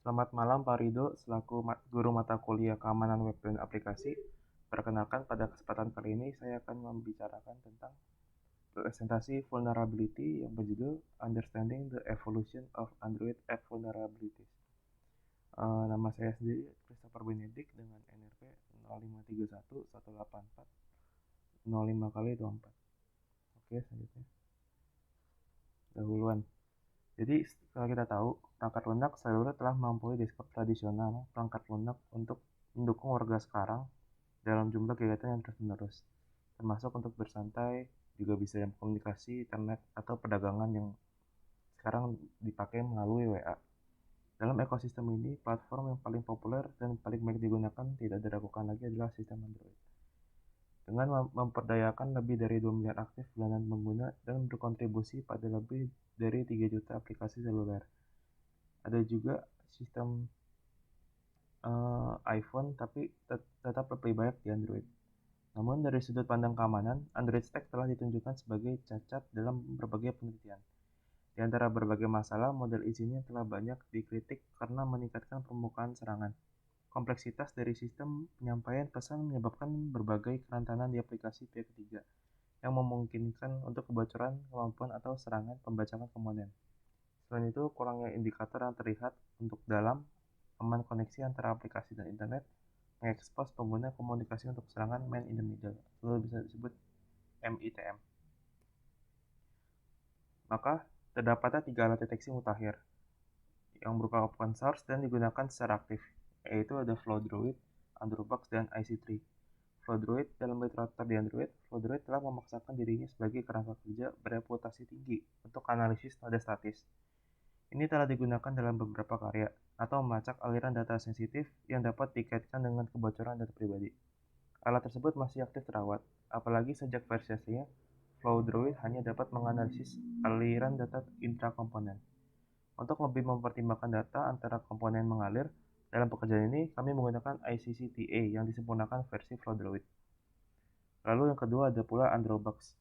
Selamat malam Pak Rido, selaku guru mata kuliah keamanan web dan aplikasi. Perkenalkan, pada kesempatan kali ini saya akan membicarakan tentang presentasi vulnerability yang berjudul Understanding the Evolution of Android App Vulnerabilities. Nama saya sendiri Christopher Benedict dengan NRP 0531 184 05 kali 24. Oke, selanjutnya. Dahuluan. Jadi, setelah kita tahu, perangkat lunak seluruh telah melampaui desktop tradisional perangkat lunak untuk mendukung warga sekarang dalam jumlah kegiatan yang terus-menerus, termasuk untuk bersantai, juga bisa yang komunikasi, internet, atau perdagangan yang sekarang dipakai melalui WA. Dalam ekosistem ini, platform yang paling populer dan paling banyak digunakan tidak diragukan lagi adalah sistem Android. Dengan memperdayakan lebih dari 2 miliar aktif bulanan pengguna dan berkontribusi pada lebih dari 3 juta aplikasi seluler. Ada juga sistem iPhone, tapi tetap lebih banyak di Android. Namun dari sudut pandang keamanan, Android Stack telah ditunjukkan sebagai cacat dalam berbagai penelitian. Di antara berbagai masalah, model izinnya telah banyak dikritik karena meningkatkan permukaan serangan. Kompleksitas dari sistem penyampaian pesan menyebabkan berbagai kerentanan di aplikasi pihak ketiga, yang memungkinkan untuk kebocoran, kemampuan, atau serangan pembacaan komponen. Selain itu, kurangnya indikator yang terlihat untuk dalam aman koneksi antara aplikasi dan internet mengekspos pengguna komunikasi untuk serangan man in the middle, atau bisa disebut MITM. Maka, terdapatnya 3 alat deteksi mutakhir yang berupa open source dan digunakan secara aktif, yaitu ada FlowDroid, Androbox, dan IC3. FlowDroid dalam literatur di Android, FlowDroid telah memaksakan dirinya sebagai kerangka kerja bereputasi tinggi untuk analisis nada statis. Ini telah digunakan dalam beberapa karya atau melacak aliran data sensitif yang dapat dikaitkan dengan kebocoran data pribadi. Alat tersebut masih aktif terawat, apalagi sejak versi aslinya, FlowDroid hanya dapat menganalisis aliran data intrakomponen. Untuk lebih mempertimbangkan data antara komponen mengalir, dalam pekerjaan ini kami menggunakan ICCTA yang disempurnakan versi FlowDroid. Lalu yang kedua ada pula Androbox.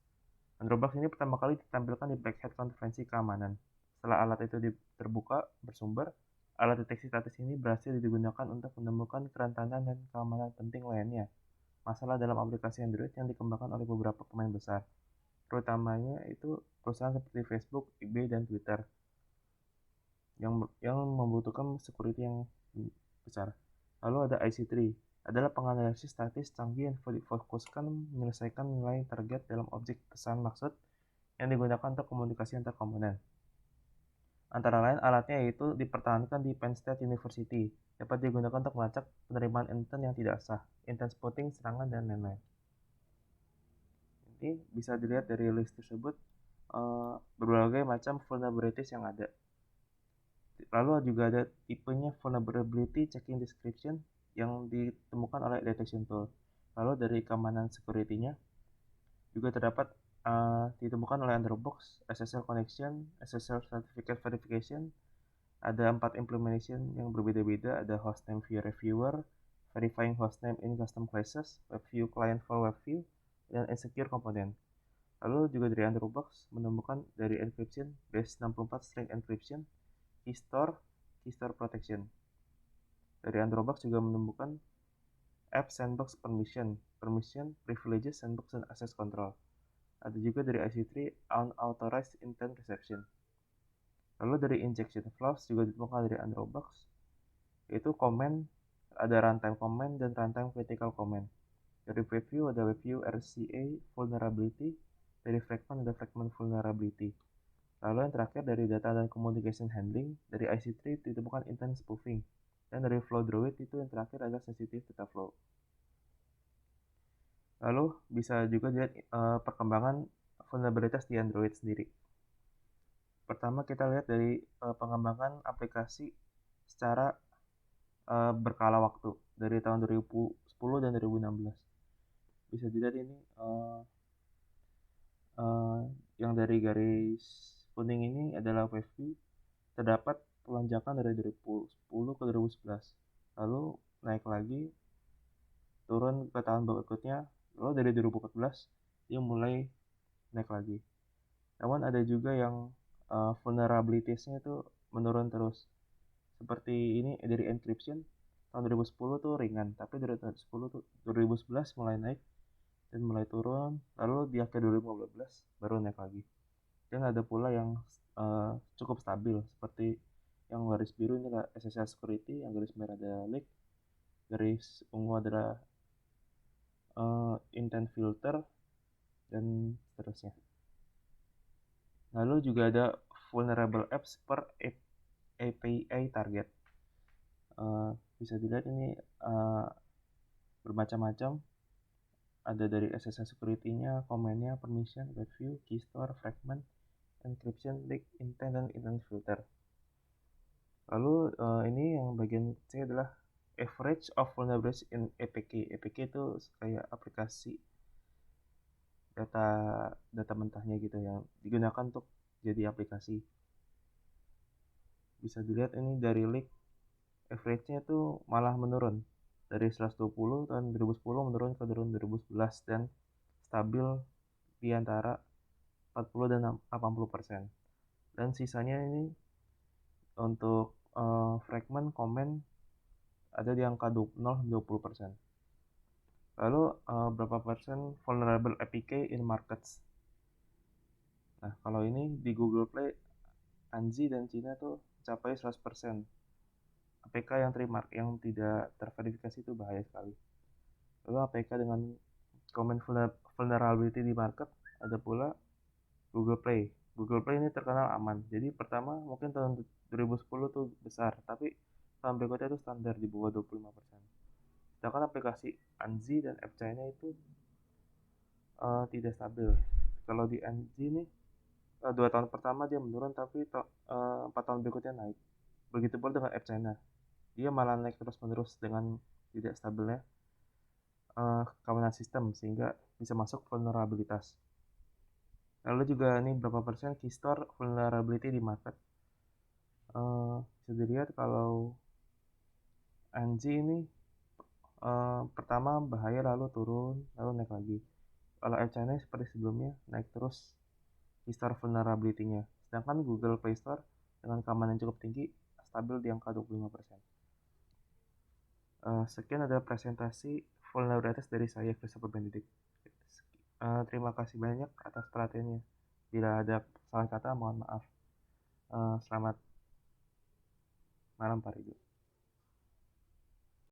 Androbox ini pertama kali ditampilkan di Black Hat konferensi keamanan. Setelah alat itu terbuka bersumber, alat deteksi statis ini berhasil digunakan untuk menemukan kerentanan dan keamanan penting lainnya. Masalah dalam aplikasi Android yang dikembangkan oleh beberapa pemain besar, terutamanya itu perusahaan seperti Facebook, eBay, dan Twitter, yang membutuhkan security yang besar. Lalu ada IC3, adalah penganalisis statis canggih yang difokuskan menyelesaikan nilai target dalam objek pesan maksud yang digunakan untuk komunikasi antar komponen. Antara lain alatnya yaitu dipertahankan di Penn State University, dapat digunakan untuk melacak penerimaan intent yang tidak sah, intent spotting, serangan, dan lain-lain. Ini bisa dilihat dari list tersebut berbagai macam vulnerabilities yang ada. Lalu juga ada tipenya vulnerability checking description yang ditemukan oleh detection tool. Lalu dari keamanan security-nya juga terdapat ditemukan oleh Androbox, SSL connection, SSL certificate verification. Ada 4 implementation yang berbeda-beda, ada hostname view reviewer, verifying hostname in custom classes, WebView client for WebView, dan insecure component. Lalu juga dari Androbox menemukan dari encryption, base 64 string encryption, keystore protection. Dari Androbox juga menemukan app sandbox permission, privileges, sandbox, dan access control. Ada juga dari IC3 unauthorized intent reception. Lalu dari injection flaws juga ditemukan dari Androbox, yaitu comment, ada runtime comment dan runtime critical comment. Dari WebView ada WebView RCA vulnerability, dari Fragment ada Fragment vulnerability. Lalu yang terakhir dari data dan communication handling, dari IC3 ditemukan intent spoofing, dan dari FlowDroid itu yang terakhir adalah sensitive data flow. Lalu bisa juga dilihat perkembangan vulnerabilitas di Android sendiri. Pertama kita lihat dari pengembangan aplikasi secara berkala waktu dari tahun 2010 dan 2016. Bisa dilihat ini yang dari garis kuning ini adalah WebView, terdapat lonjakan dari 2010 ke 2011, lalu naik lagi, turun ke tahun berikutnya, lalu dari 2014 dia mulai naik lagi. Namun ada juga yang vulnerabilities-nya itu menurun terus. seperti ini dari encryption tahun 2010 tuh ringan, tapi dari tahun 10 tuh 2011 mulai naik dan mulai turun, lalu di akhir 2015 baru naik lagi. Dan ada pula yang cukup stabil seperti yang garis biru ini adalah SSL security, yang garis merah ada leak, garis ungu adalah intent filter, dan seterusnya. Lalu juga ada vulnerable apps per API target. Bisa dilihat ini bermacam-macam. Ada dari SSL security-nya, command-nya, permission, web view, key store, fragment, encryption, leak, intent, dan intent filter. Lalu ini yang bagian C adalah average of vulnerabilities in APK. APK itu kayak aplikasi data data mentahnya gitu yang digunakan untuk jadi aplikasi. Bisa dilihat ini dari leak, average-nya itu malah menurun dari 120 tahun 2010 menurun ke tahun 2011 dan stabil di antara 40 dan 80%. Dan sisanya ini untuk fragment, comment ada di angka 0-20%. Lalu berapa persen vulnerable APK in markets? Nah, kalau ini di Google Play, Anji dan Cina tuh capai 100%. APK yang tidak terverifikasi itu bahaya sekali. Lalu APK dengan comment vulnerability di market ada pula Google Play. Google Play ini terkenal aman. Jadi pertama mungkin tahun 2010 tuh besar, tapi tahun berikutnya itu standar di bawah 25%. Sedangkan aplikasi Anzi dan App China itu tidak stabil. Kalau di Anzi ini 2 tahun pertama dia menurun, tapi 4 tahun berikutnya naik. Begitu pula dengan App China. Dia malah naik terus-menerus dengan tidak stabilnya keamanan sistem sehingga bisa masuk vulnerabilitas. Lalu juga ini berapa persen keystore vulnerability di market. Bisa dilihat kalau Anji ini pertama bahaya lalu turun lalu naik lagi. Kalau App China seperti sebelumnya naik terus keystore vulnerability-nya. Sedangkan Google Play Store dengan keamanan yang cukup tinggi stabil di angka 25%. Sekian ada presentasi vulnerabilities dari saya, Christopher Benedict. Terima kasih banyak atas perhatiannya. Bila ada kesalahan kata, mohon maaf. Selamat malam Pak Rido.